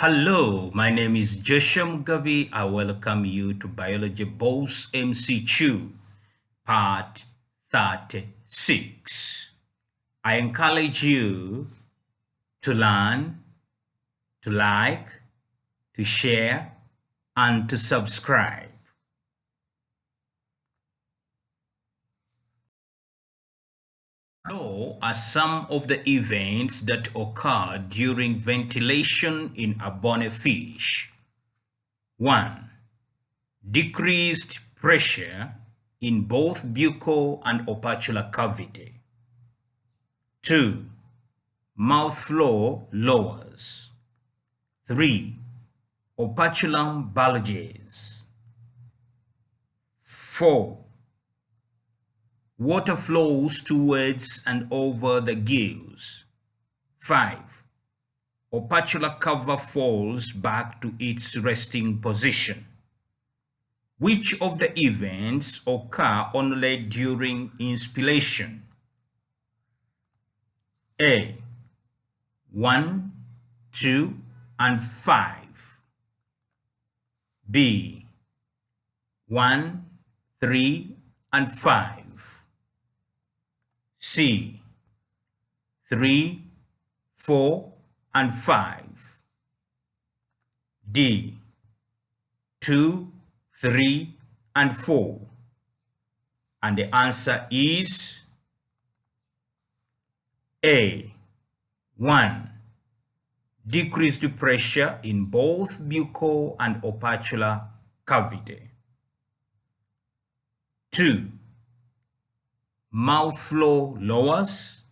Hello, my name is Joshua Mugabi. I welcome you to Biology Boss MCQ, part 36. I encourage you to learn, to like, to share, and to subscribe. Below are some of the events that occur during ventilation in a bony fish. 1. Decreased pressure in both buccal and opercular cavity. 2. Mouth flow lowers. 3. Operculum bulges. 4. Water flows towards and over the gills. 5. Opercular cover falls back to its resting position. Which of the events occur only during inspiration? A. 1, 2, and 5. B. 1, 3, and 5. C. 3, 4, and 5. D. 2, 3, and 4. And the answer is A. 1. Decreased pressure in both buccal and opercular cavity. 2. Mouth flow lowers.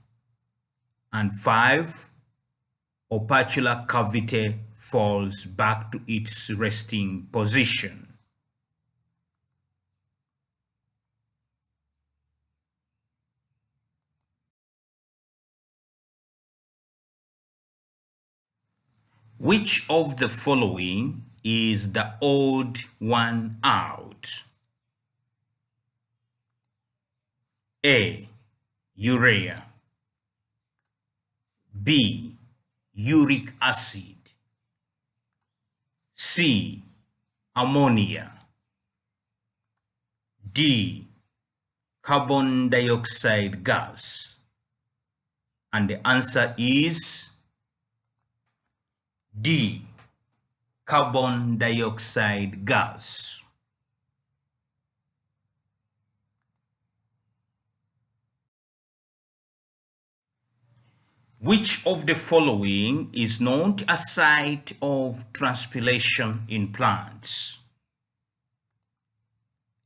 And 5. Opercular cavity falls back to its resting position. Which of the following is the odd one out? A. Urea. B. Uric acid. C. Ammonia. D. Carbon dioxide gas. And the answer is D. Carbon dioxide gas. Which of the following is not a site of transpiration in plants?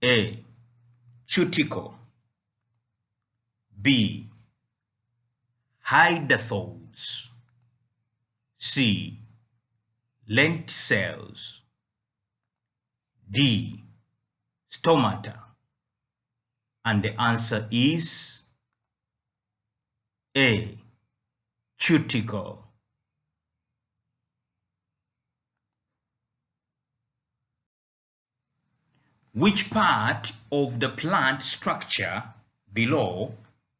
A. Cuticle. B. Hydatodes. C. Lenticels. D. Stomata. And the answer is A. Cuticle. Which part of the plant structure below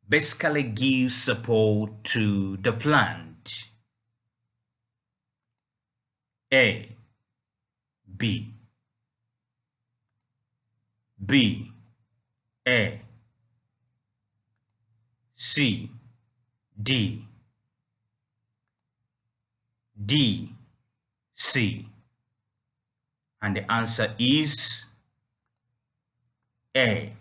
basically gives support to the plant? A. B. B. A. C. D. D. C. And the answer is A.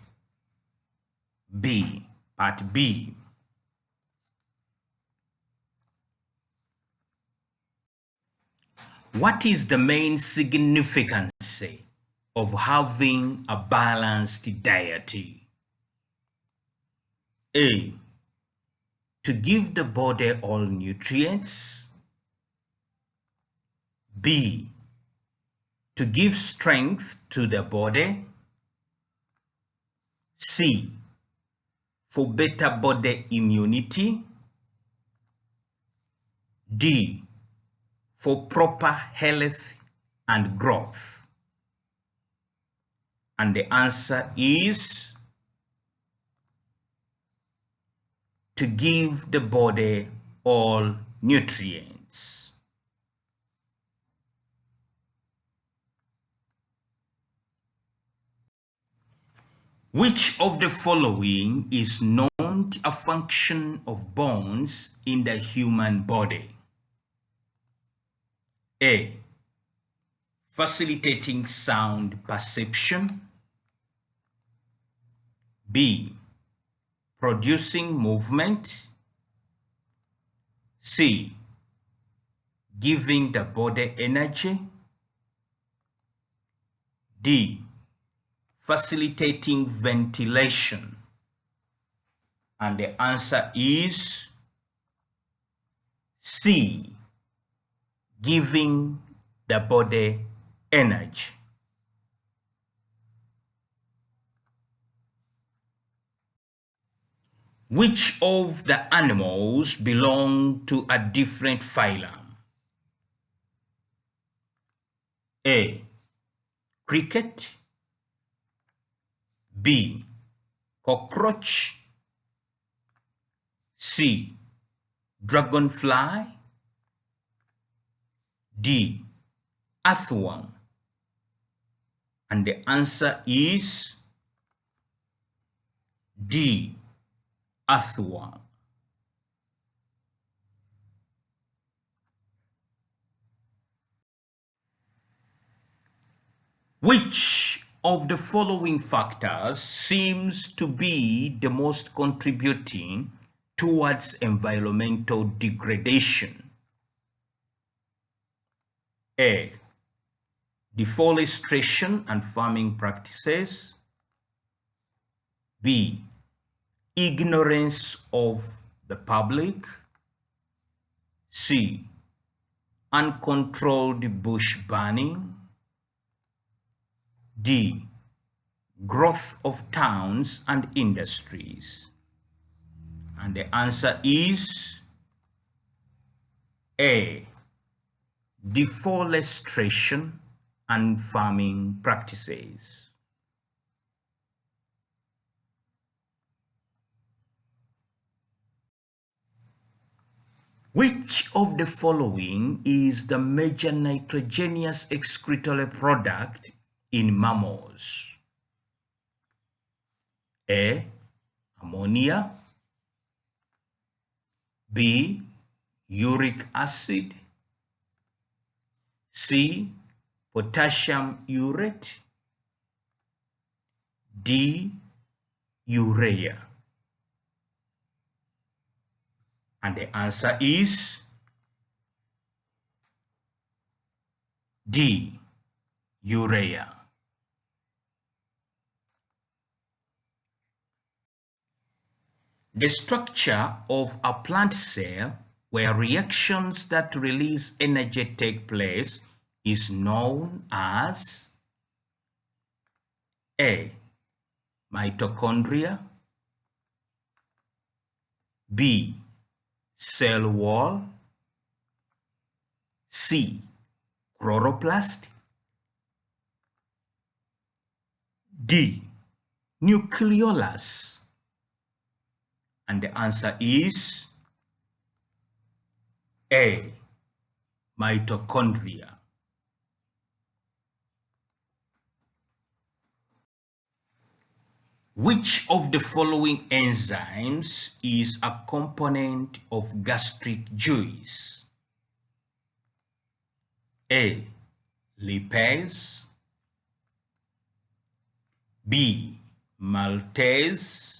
B. Part B. What is the main significance of having a balanced diet? A. To give the body all nutrients. B. To give strength to the body. C. For better body immunity. D. For proper health and growth. And the answer is to give the body all nutrients. Which of the following is not a function of bones in the human body? A. Facilitating sound perception. B. Producing movement. C. Giving the body energy. D. Facilitating ventilation. And the answer is C. Giving the body energy. Which of the animals belong to a different phylum? A. Cricket. B. Cockroach. C. Dragonfly. D. Earthworm. And the answer is D. Earthworm. Which of the following factors seems to be the most contributing towards environmental degradation? A. Deforestation and farming practices. B. Ignorance of the public. C. Uncontrolled bush burning. D. Growth of towns and industries. And the answer is A. Deforestation and farming practices. Which of the following is the major nitrogenous excretory product in mammals? A. Ammonia. B. Uric acid. C. Potassium urate. D. Urea. And the answer is D. Urea. The structure of a plant cell where reactions that release energy take place is known as A. Mitochondria. B. Cell wall. C. Chloroplast. D. Nucleolus. And the answer is A. Mitochondria. Which of the following enzymes is a component of gastric juice? A. Lipase. B. Maltase.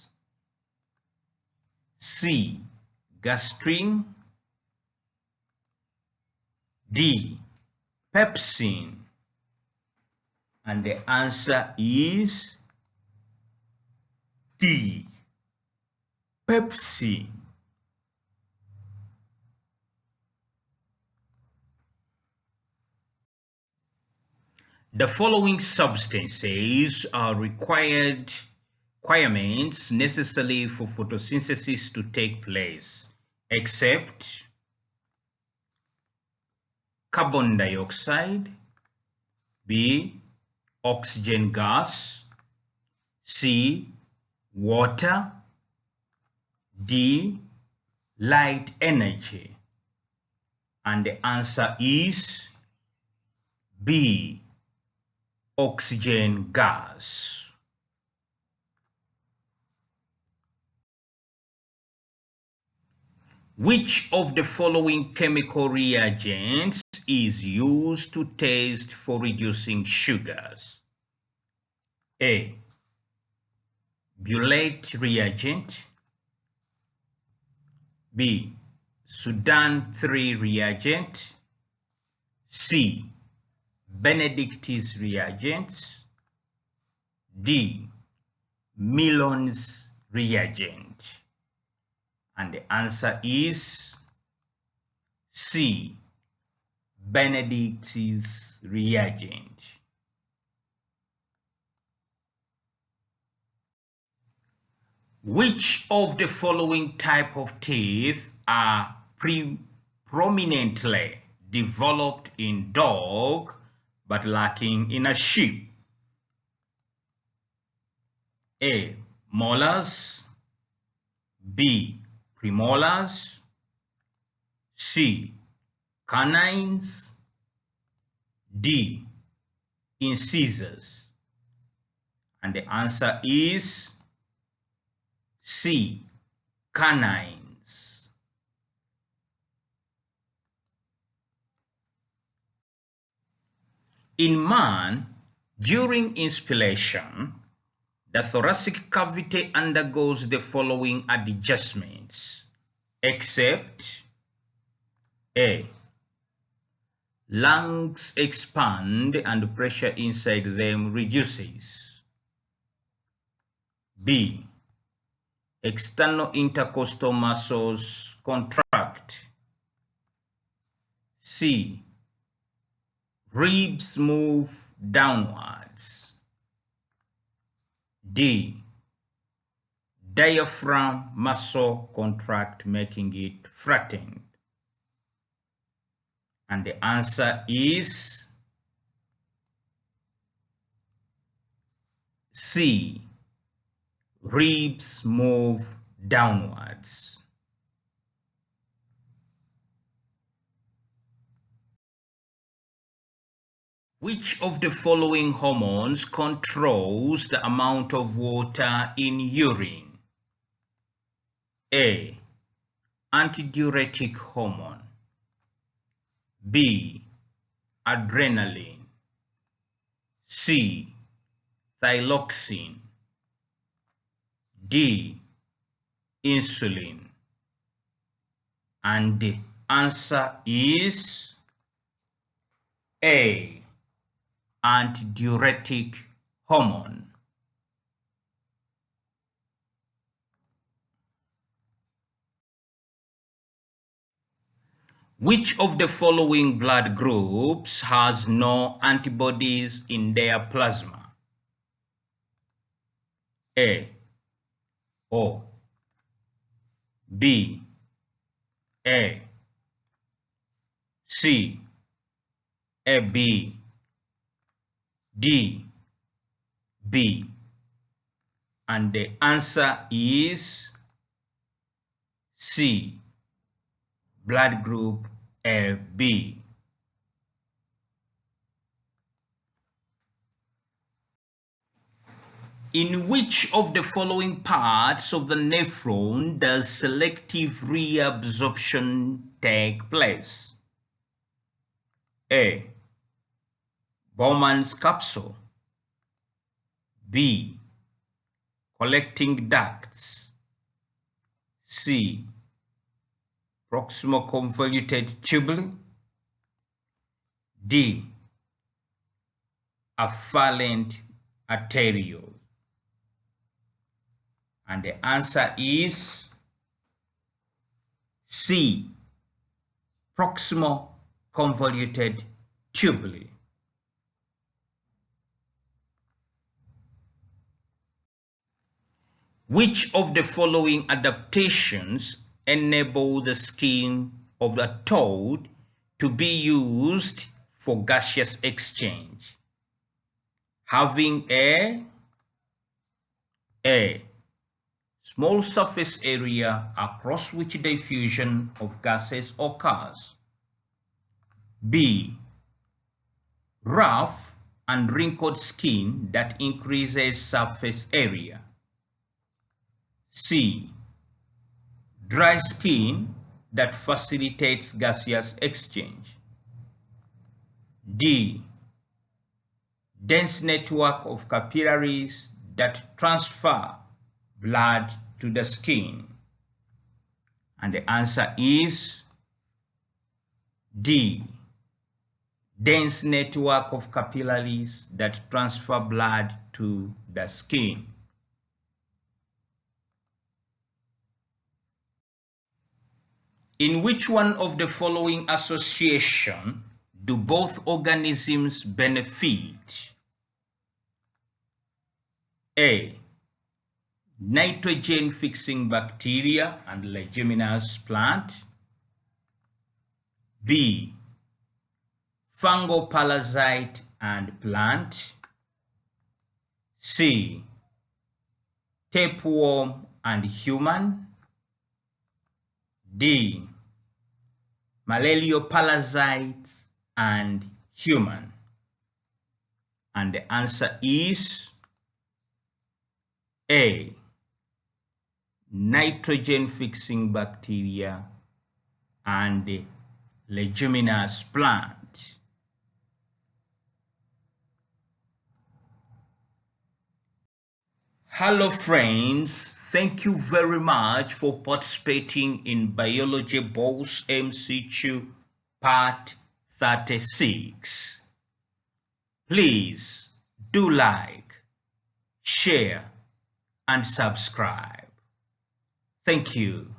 C. Gastrin. D. Pepsin. And the answer is D. Pepsin. The following substances are requirements necessary for photosynthesis to take place, except carbon dioxide, B. Oxygen gas, C. Water, D. Light energy. And the answer is B. Oxygen gas. Which of the following chemical reagents is used to test for reducing sugars? A. Bullate reagent. B. Sudan 3 reagent. C. Benedict's reagent. D. Milon's reagent. And the answer is C. Benedict's reagent. Which of the following type of teeth are prominently developed in dog but lacking in a sheep? A. Molars. B. Premolars. C. Canines. D. Incisors. And the answer is C. Canines. In man, during inspiration, the thoracic cavity undergoes the following adjustments, except A. Lungs expand and pressure inside them reduces. B. External intercostal muscles contract. C. Ribs move downwards. D. Diaphragm muscle contract, making it flattened. And the answer is C. Ribs move downwards. Which of the following hormones controls the amount of water in urine? A. Antidiuretic hormone. B. Adrenaline. C. Thyroxine. D. Insulin. And the answer is A. Antidiuretic hormone. Which of the following blood groups has no antibodies in their plasma? A. O. B. A. C. AB. D. B. And the answer is C. Blood group AB. In which of the following parts of the nephron does selective reabsorption take place? A. Bowman's capsule. B. Collecting ducts. C. Proximal convoluted tubule. D. Afferent arteriole. And the answer is C. Proximal convoluted tubule. Which of the following adaptations enable the skin of the toad to be used for gaseous exchange? Having a small surface area across which diffusion of gases occurs. B. Rough and wrinkled skin that increases surface area. C. Dry skin that facilitates gaseous exchange. D. Dense network of capillaries that transfer blood to the skin. And the answer is D. Dense network of capillaries that transfer blood to the skin. In which one of the following association do both organisms benefit? A. Nitrogen-fixing bacteria and leguminous plant. B. Fungal parasite and plant. C. Tapeworm and human. D. Malarial parasites and human. And the answer is A. Nitrogen-fixing bacteria and leguminous plant. Hello friends, thank you very much for participating in Biology Boss MCQ Part 36. Please do like, share, and subscribe. Thank you.